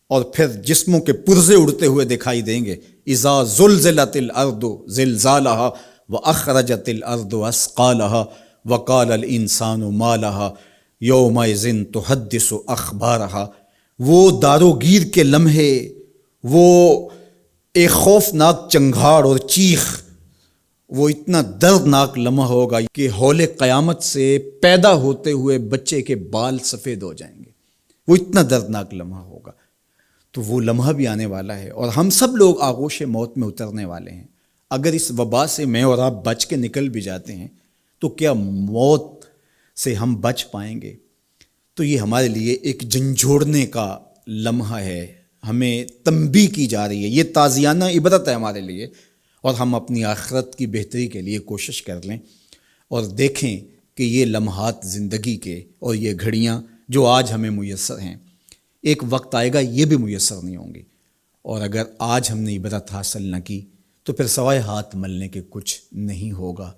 اور پھر جسموں کے پرزے اڑتے ہوئے دکھائی دیں گے۔ اذا زلزلت الارض زلزالها واخرجت الارض اثقالها وقال الانسان ما لها یومئذ تحدث اخبارها۔ وہ داروگیر کے لمحے، وہ ایک خوفناک چنگھاڑ اور چیخ، وہ اتنا دردناک لمحہ ہوگا کہ ہول قیامت سے پیدا ہوتے ہوئے بچے کے بال سفید ہو جائیں گے۔ وہ اتنا دردناک لمحہ ہوگا۔ تو وہ لمحہ بھی آنے والا ہے اور ہم سب لوگ آغوش موت میں اترنے والے ہیں۔ اگر اس وبا سے میں اور آپ بچ کے نکل بھی جاتے ہیں تو کیا موت سے ہم بچ پائیں گے؟ تو یہ ہمارے لیے ایک جھنجھوڑنے کا لمحہ ہے، ہمیں تنبیہ کی جا رہی ہے، یہ تازیانہ عبرت ہے ہمارے لیے، اور ہم اپنی آخرت کی بہتری کے لیے کوشش کر لیں اور دیکھیں کہ یہ لمحات زندگی کے اور یہ گھڑیاں جو آج ہمیں میسر ہیں، ایک وقت آئے گا یہ بھی میسر نہیں ہوں گی، اور اگر آج ہم نے عبرت حاصل نہ کی تو پھر سوائے ہاتھ ملنے کے کچھ نہیں ہوگا۔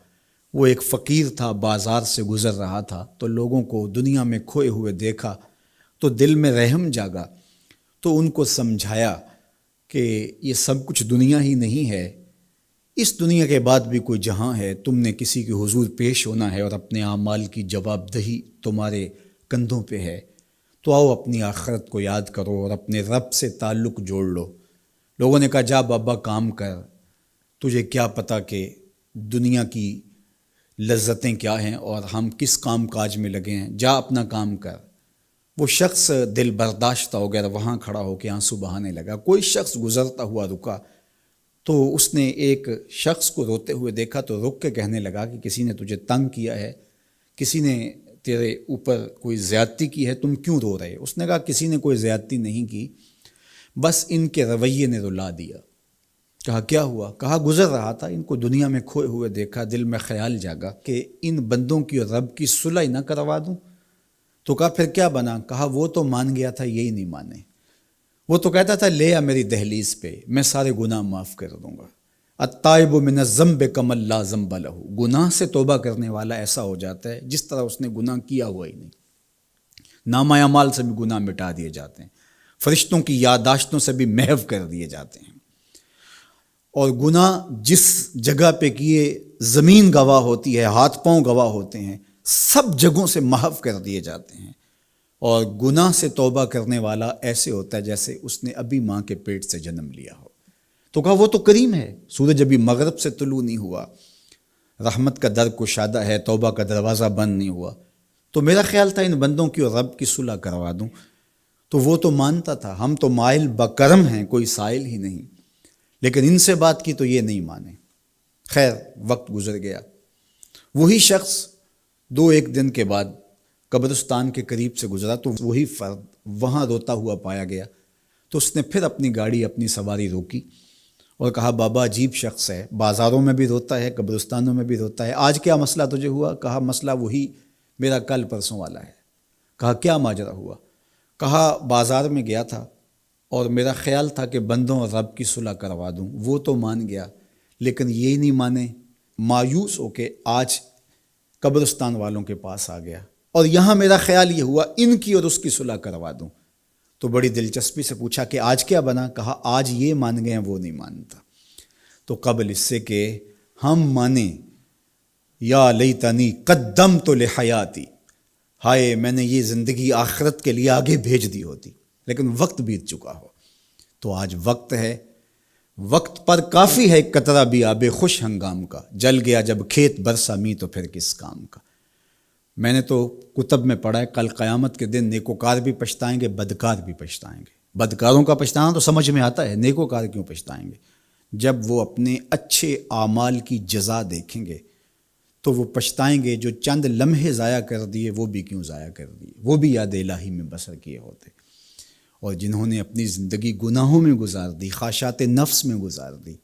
وہ ایک فقیر تھا، بازار سے گزر رہا تھا تو لوگوں کو دنیا میں کھوئے ہوئے دیکھا تو دل میں رحم جاگا، تو ان کو سمجھایا کہ یہ سب کچھ دنیا ہی نہیں ہے، اس دنیا کے بعد بھی کوئی جہاں ہے، تم نے کسی کے حضور پیش ہونا ہے اور اپنے اعمال کی جواب دہی تمہارے کندھوں پہ ہے، تو آؤ اپنی آخرت کو یاد کرو اور اپنے رب سے تعلق جوڑ لو۔ لوگوں نے کہا جا بابا کام کر، تجھے کیا پتہ کہ دنیا کی لذتیں کیا ہیں اور ہم کس کام کاج میں لگے ہیں، جا اپنا کام کر۔ وہ شخص دل برداشتہ ہو گیا، وہاں کھڑا ہو کے آنسو بہانے لگا۔ کوئی شخص گزرتا ہوا رکا تو اس نے ایک شخص کو روتے ہوئے دیکھا تو رک کے کہنے لگا کہ کسی نے تجھے تنگ کیا ہے، کسی نے تیرے اوپر کوئی زیادتی کی ہے، تم کیوں رو رہے؟ اس نے کہا کسی نے کوئی زیادتی نہیں کی، بس ان کے رویے نے رلا دیا۔ کہا کیا ہوا؟ کہا گزر رہا تھا، ان کو دنیا میں کھوئے ہوئے دیکھا، دل میں خیال جاگا کہ ان بندوں کی اور رب کی صلح ہی نہ کروا دوں۔ تو کہا پھر کیا بنا؟ کہا وہ تو مان گیا تھا، یہی نہیں مانے۔ وہ تو کہتا تھا لے آ میری دہلیز پہ، میں سارے گناہ معاف کر دوں گا۔ التائب من الذنب کمن لا ذنب لہ، گناہ سے توبہ کرنے والا ایسا ہو جاتا ہے جس طرح اس نے گناہ کیا ہوا ہی نہیں۔ نامہ اعمال سے بھی گناہ مٹا دیے جاتے ہیں، فرشتوں کی یادداشتوں سے بھی محو کر دیے جاتے ہیں، اور گناہ جس جگہ پہ کیے زمین گواہ ہوتی ہے، ہاتھ پاؤں گواہ ہوتے ہیں، سب جگہوں سے محو کر دیے جاتے ہیں۔ اور گناہ سے توبہ کرنے والا ایسے ہوتا ہے جیسے اس نے ابھی ماں کے پیٹ سے جنم لیا ہو۔ تو کہا وہ تو کریم ہے، سورج ابھی مغرب سے طلوع نہیں ہوا، رحمت کا در کشادہ ہے، توبہ کا دروازہ بند نہیں ہوا، تو میرا خیال تھا ان بندوں کی اور رب کی صلح کروا دوں۔ تو وہ تو مانتا تھا ہم تو مائل بکرم ہیں، کوئی سائل ہی نہیں، لیکن ان سے بات کی تو یہ نہیں مانے۔ خیر وقت گزر گیا، وہی شخص 2-1 دن کے بعد قبرستان کے قریب سے گزرا تو وہی فرد وہاں روتا ہوا پایا گیا۔ تو اس نے پھر اپنی گاڑی، اپنی سواری روکی اور کہا بابا عجیب شخص ہے، بازاروں میں بھی روتا ہے، قبرستانوں میں بھی روتا ہے، آج کیا مسئلہ تجھے ہوا؟ کہا مسئلہ وہی میرا کل پرسوں والا ہے۔ کہا کیا ماجرا ہوا؟ کہا بازار میں گیا تھا اور میرا خیال تھا کہ بندوں اور رب کی صلح کروا دوں، وہ تو مان گیا لیکن یہی نہیں مانے، مایوس ہو کے آج قبرستان والوں کے پاس آ گیا اور یہاں میرا خیال یہ ہوا ان کی اور اس کی صلح کروا دوں۔ تو بڑی دلچسپی سے پوچھا کہ آج کیا بنا؟ کہا آج یہ مان گئے ہیں، وہ نہیں مانتا۔ تو قبل اس سے کہ ہم مانیں، یا لیتنی قدمت لحیاتی، ہائے میں نے یہ زندگی آخرت کے لیے آگے بھیج دی ہوتی، لیکن وقت بیت چکا ہو۔ تو آج وقت ہے، وقت پر کافی ہے قطرہ بھی آب خوش ہنگام کا، جل گیا جب کھیت برسا می تو پھر کس کام کا۔ میں نے تو کتب میں پڑھا ہے کل قیامت کے دن نیکوکار بھی پچھتائیں گے، بدکار بھی پچھتائیں گے۔ بدکاروں کا پچھتانا تو سمجھ میں آتا ہے، نیکوکار کیوں پچھتائیں گے؟ جب وہ اپنے اچھے اعمال کی جزا دیکھیں گے تو وہ پچھتائیں گے، جو چند لمحے ضائع کر دیے وہ بھی کیوں ضائع کر دیے، وہ بھی یاد الہی میں بسر کیے ہوتے۔ اور جنہوں نے اپنی زندگی گناہوں میں گزار دی، خواہشات نفس میں گزار دی،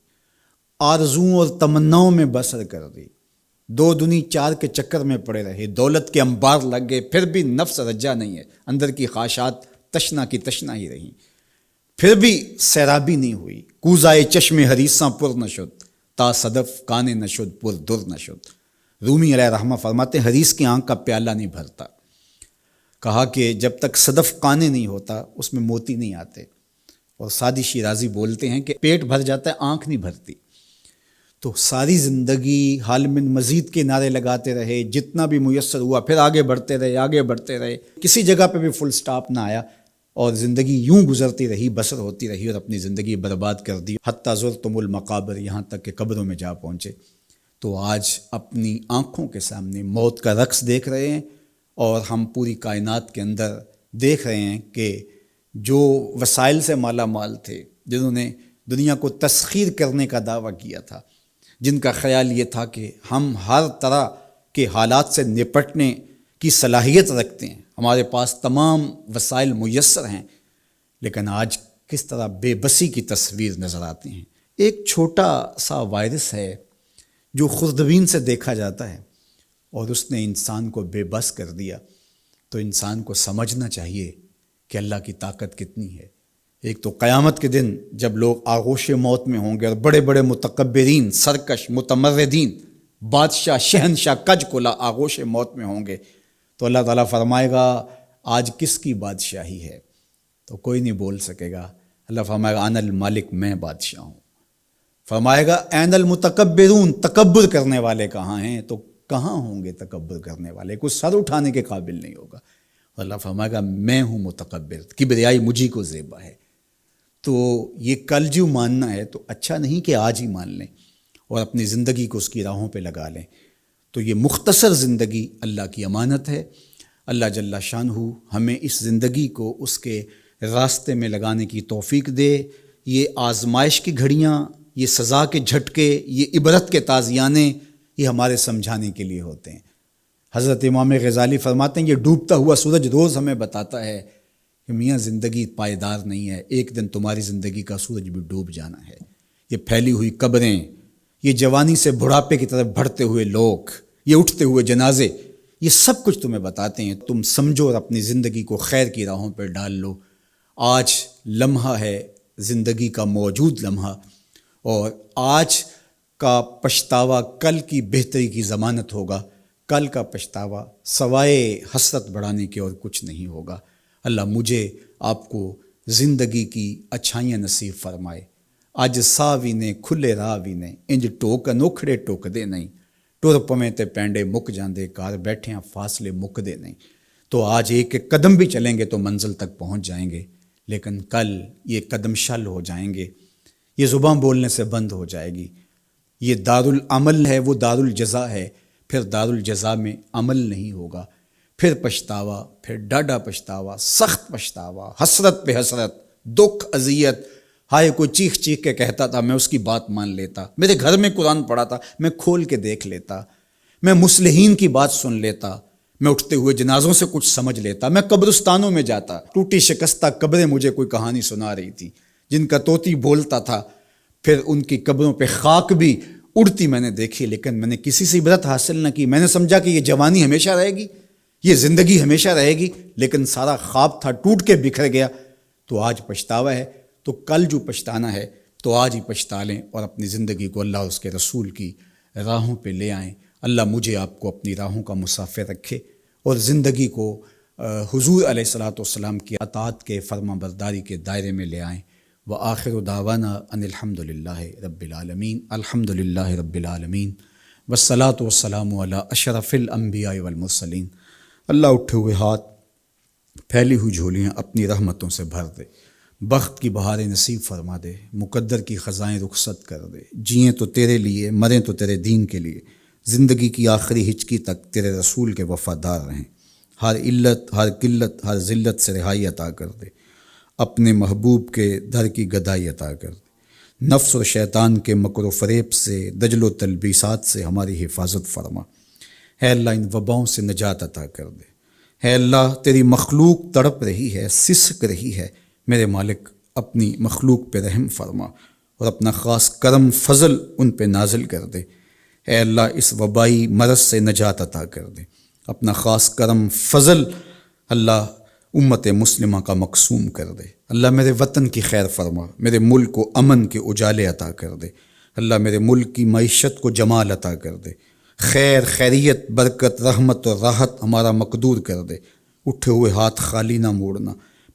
آرزوؤں اور تمناؤں میں بسر کر دی، 2 دنی 4 کے چکر میں پڑے رہے، دولت کے انبار لگ گئے، پھر بھی نفس رجا نہیں ہے، اندر کی خواہشات تشنا کی تشنا ہی رہیں، پھر بھی سیرابی نہیں ہوئی۔ کوزائے چشم حریصاں پر نشد، تا صدف کانے نشد پر در نشد۔ رومی علیہ رحمہ فرماتے ہیں حریص کی آنکھ کا پیالہ نہیں بھرتا۔ کہا کہ جب تک صدف کانے نہیں ہوتا اس میں موتی نہیں آتے، اور سادی شیرازی بولتے ہیں کہ پیٹ بھر جاتا ہے، آنکھ نہیں بھرتی۔ تو ساری زندگی حال من مزید کے نعرے لگاتے رہے، جتنا بھی میسر ہوا پھر آگے بڑھتے رہے، آگے بڑھتے رہے، کسی جگہ پہ بھی فل سٹاپ نہ آیا، اور زندگی یوں گزرتی رہی، بسر ہوتی رہی، اور اپنی زندگی برباد کر دی، حتیٰ زرتم المقابر، یہاں تک کہ قبروں میں جا پہنچے۔ تو آج اپنی آنکھوں کے سامنے موت کا رقص دیکھ رہے ہیں، اور ہم پوری کائنات کے اندر دیکھ رہے ہیں کہ جو وسائل سے مالا مال تھے، جنہوں نے دنیا کو تسخیر کرنے کا دعویٰ کیا تھا، جن کا خیال یہ تھا کہ ہم ہر طرح کے حالات سے نپٹنے کی صلاحیت رکھتے ہیں، ہمارے پاس تمام وسائل میسر ہیں، لیکن آج کس طرح بے بسی کی تصویر نظر آتی ہیں۔ ایک چھوٹا سا وائرس ہے جو خوردبین سے دیکھا جاتا ہے، اور اس نے انسان کو بے بس کر دیا۔ تو انسان کو سمجھنا چاہیے کہ اللہ کی طاقت کتنی ہے۔ ایک تو قیامت کے دن جب لوگ آغوش موت میں ہوں گے، اور بڑے بڑے متکبرین، سرکش، متمردین، بادشاہ، شہنشاہ، کج کلا آغوش موت میں ہوں گے، تو اللہ تعالیٰ فرمائے گا آج کس کی بادشاہی ہے؟ تو کوئی نہیں بول سکے گا۔ اللہ فرمائے گا انا المالک، میں بادشاہ ہوں۔ فرمائے گا این المتکبرون، تکبر کرنے والے کہاں ہیں؟ تو کہاں ہوں گے تکبر کرنے والے؟ کوئی سر اٹھانے کے قابل نہیں ہوگا۔ اللہ فرمائے گا میں ہوں متکبر، کبریائی مجھی کو زیبا ہے۔ تو یہ کل جو ماننا ہے تو اچھا نہیں کہ آج ہی مان لیں اور اپنی زندگی کو اس کی راہوں پہ لگا لیں۔ تو یہ مختصر زندگی اللہ کی امانت ہے۔ اللہ جل شانہ ہمیں اس زندگی کو اس کے راستے میں لگانے کی توفیق دے۔ یہ آزمائش کی گھڑیاں یہ سزا کے جھٹکے، یہ عبرت کے تازیانے، یہ ہمارے سمجھانے کے لیے ہوتے ہیں۔ حضرت امام غزالی فرماتے ہیں یہ ڈوبتا ہوا سورج روز ہمیں بتاتا ہے کہ میاں زندگی پائیدار نہیں ہے، ایک دن تمہاری زندگی کا سورج بھی ڈوب جانا ہے۔ یہ پھیلی ہوئی قبریں، یہ جوانی سے بڑھاپے کی طرف بڑھتے ہوئے لوگ، یہ اٹھتے ہوئے جنازے، یہ سب کچھ تمہیں بتاتے ہیں۔ تم سمجھو اور اپنی زندگی کو خیر کی راہوں پہ ڈال لو۔ آج لمحہ ہے زندگی کا موجود لمحہ، اور آج کا پچھتاوا کل کی بہتری کی ضمانت ہوگا۔ کل کا پچھتاوا سوائے حسرت بڑھانے کے اور کچھ نہیں ہوگا۔ اللہ مجھے آپ کو زندگی کی اچھائیاں نصیب فرمائے۔ اج ساوی نے کھلے راہ وی نے، انج ٹوک انوکھڑے ٹوک دے نہیں، ٹر پویں تے پینڈے مک جاندے، کار بیٹھے ہیں فاصلے مک دے نہیں۔ تو آج ایک ایک قدم بھی چلیں گے تو منزل تک پہنچ جائیں گے، لیکن کل یہ قدم شل ہو جائیں گے، یہ زباں بولنے سے بند ہو جائے گی۔ یہ دارالعمل ہے، وہ دارالجزا ہے، پھر دارالجزا میں عمل نہیں ہوگا، پھر پچھتاوا، پھر ڈاڈا پچھتاوا، سخت پچھتاوا، حسرت پہ حسرت، دکھ، اذیت۔ ہائے کوئی چیخ چیخ کے کہتا تھا، میں اس کی بات مان لیتا، میرے گھر میں قرآن پڑھا تھا، میں کھول کے دیکھ لیتا، میں مصلحین کی بات سن لیتا، میں اٹھتے ہوئے جنازوں سے کچھ سمجھ لیتا، میں قبرستانوں میں جاتا، ٹوٹی شکستہ قبریں مجھے کوئی کہانی سنا رہی تھی، جن کا طوطی بولتا تھا، پھر ان کی قبروں پہ خاک بھی اڑتی میں نے دیکھی، لیکن میں نے کسی سے عبرت حاصل نہ کی۔ میں نے سمجھا کہ یہ جوانی ہمیشہ رہے گی، یہ زندگی ہمیشہ رہے گی، لیکن سارا خواب تھا ٹوٹ کے بکھر گیا۔ تو آج پچھتاوا ہے، تو کل جو پچھتانا ہے تو آج ہی پچھتا لیں، اور اپنی زندگی کو اللہ اور اس کے رسول کی راہوں پہ لے آئیں۔ اللہ مجھے آپ کو اپنی راہوں کا مسافر رکھے، اور زندگی کو حضور علیہ الصلاۃ والسلام کی اطاعت کے، فرما برداری کے دائرے میں لے آئیں۔ وآخر دعوانا ان الحمد للہ رب العالمین، الحمد للہ رب العالمین، والصلاۃ والسلام علی اشرف الانبیاء والمرسلین۔ اللہ اٹھے ہوئے ہاتھ، پھیلی ہوئی جھولیاں اپنی رحمتوں سے بھر دے، بخت کی بہاریں نصیب فرما دے، مقدر کی خزائیں رخصت کر دے۔ جئیں تو تیرے لیے، مریں تو تیرے دین کے لیے، زندگی کی آخری ہچکی تک تیرے رسول کے وفادار رہیں۔ ہر علت، ہر قلت، ہر ذلت سے رہائی عطا کر دے، اپنے محبوب کے در کی گدائی عطا کر دے۔ نفس اور شیطان کے مکر و فریب سے، دجل و تلبیسات سے ہماری حفاظت فرما۔ اے اللہ ان وباؤں سے نجات عطا کر دے۔ اے اللہ تیری مخلوق تڑپ رہی ہے، سسک رہی ہے، میرے مالک اپنی مخلوق پہ رحم فرما، اور اپنا خاص کرم فضل ان پہ نازل کر دے۔ اے اللہ اس وبائی مرض سے نجات عطا کر دے، اپنا خاص کرم فضل اللہ امت مسلمہ کا مقسوم کر دے۔ اللہ میرے وطن کی خیر فرما، میرے ملک کو امن کے اجالے عطا کر دے۔ اللہ میرے ملک کی معیشت کو جمال عطا کر دے، خیر، خیریت، برکت، رحمت اور راحت ہمارا مقدور کر دے۔ اٹھے ہوئے ہاتھ خالی نہ موڑنا،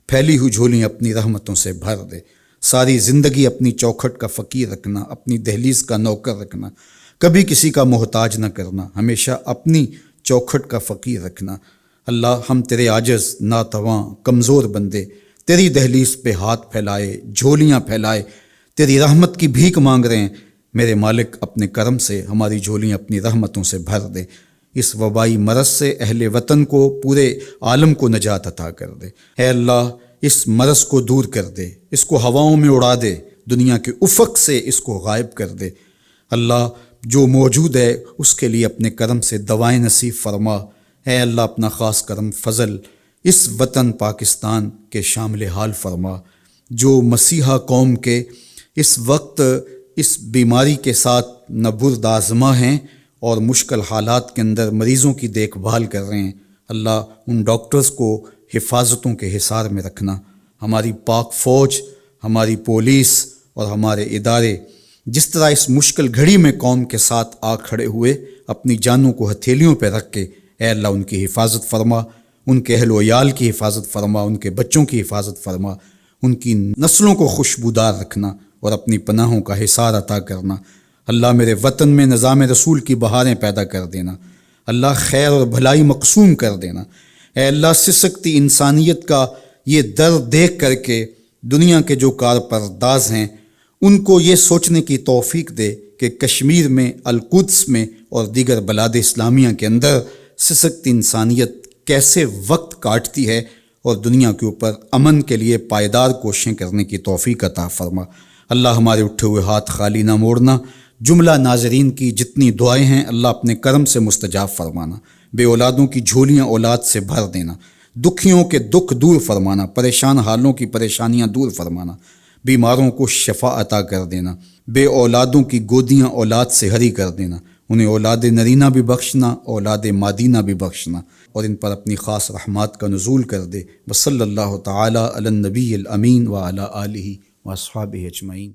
پھیلی ہوئی جھولیاں اپنی رحمتوں سے بھر دے۔ ساری زندگی اپنی چوکھٹ کا فقیر رکھنا، اپنی دہلیز کا نوکر رکھنا، کبھی کسی کا محتاج نہ کرنا، ہمیشہ اپنی چوکھٹ کا فقیر رکھنا۔ اللہ ہم تیرے عاجز، ناتواں، کمزور بندے تیری دہلیز پہ ہاتھ پھیلائے، جھولیاں پھیلائے تیری رحمت کی بھیک مانگ رہے ہیں۔ میرے مالک اپنے کرم سے ہماری جھولیاں اپنی رحمتوں سے بھر دے۔ اس وبائی مرض سے اہل وطن کو، پورے عالم کو نجات عطا کر دے۔ اے اللہ اس مرض کو دور کر دے، اس کو ہواؤں میں اڑا دے، دنیا کے افق سے اس کو غائب کر دے۔ اللہ جو موجود ہے اس کے لیے اپنے کرم سے دوائیں نصیب فرما۔ اے اللہ اپنا خاص کرم فضل اس وطن پاکستان کے شامل حال فرما، جو مسیحا قوم کے اس وقت اس بیماری کے ساتھ نبرد آزما ہیں اور مشکل حالات کے اندر مریضوں کی دیکھ بھال کر رہے ہیں۔ اللہ ان ڈاکٹرز کو حفاظتوں کے حصار میں رکھنا۔ ہماری پاک فوج، ہماری پولیس اور ہمارے ادارے جس طرح اس مشکل گھڑی میں قوم کے ساتھ آ کھڑے ہوئے، اپنی جانوں کو ہتھیلیوں پہ رکھ کے، اے اللہ ان کی حفاظت فرما، ان کے اہل و عیال کی حفاظت فرما، ان کے بچوں کی حفاظت فرما، ان کی نسلوں کو خوشبودار رکھنا اور اپنی پناہوں کا حصار عطا کرنا۔ اللہ میرے وطن میں نظام رسول کی بہاریں پیدا کر دینا۔ اللہ خیر اور بھلائی مقسوم کر دینا۔ اے اللہ سسکتی انسانیت کا یہ درد دیکھ کر کے دنیا کے جو کارپرداز ہیں ان کو یہ سوچنے کی توفیق دے کہ کشمیر میں، القدس میں اور دیگر بلاد اسلامیہ کے اندر سسکتی انسانیت کیسے وقت کاٹتی ہے، اور دنیا کے اوپر امن کے لیے پائیدار کوششیں کرنے کی توفیق عطا فرما۔ اللہ ہمارے اٹھے ہوئے ہاتھ خالی نہ موڑنا، جملہ ناظرین کی جتنی دعائیں ہیں اللہ اپنے کرم سے مستجاب فرمانا، بے اولادوں کی جھولیاں اولاد سے بھر دینا، دکھیوں کے دکھ دور فرمانا، پریشان حالوں کی پریشانیاں دور فرمانا، بیماروں کو شفا عطا کر دینا، بے اولادوں کی گودیاں اولاد سے ہری کر دینا، انہیں اولاد نرینہ بھی بخشنا، اولاد مادینہ بھی بخشنا، اور ان پر اپنی خاص رحمات کا نزول کر دے۔ وصلی اللہ تعالی علی النبی الامین وعلی آلہ واصحابہ اجمعین۔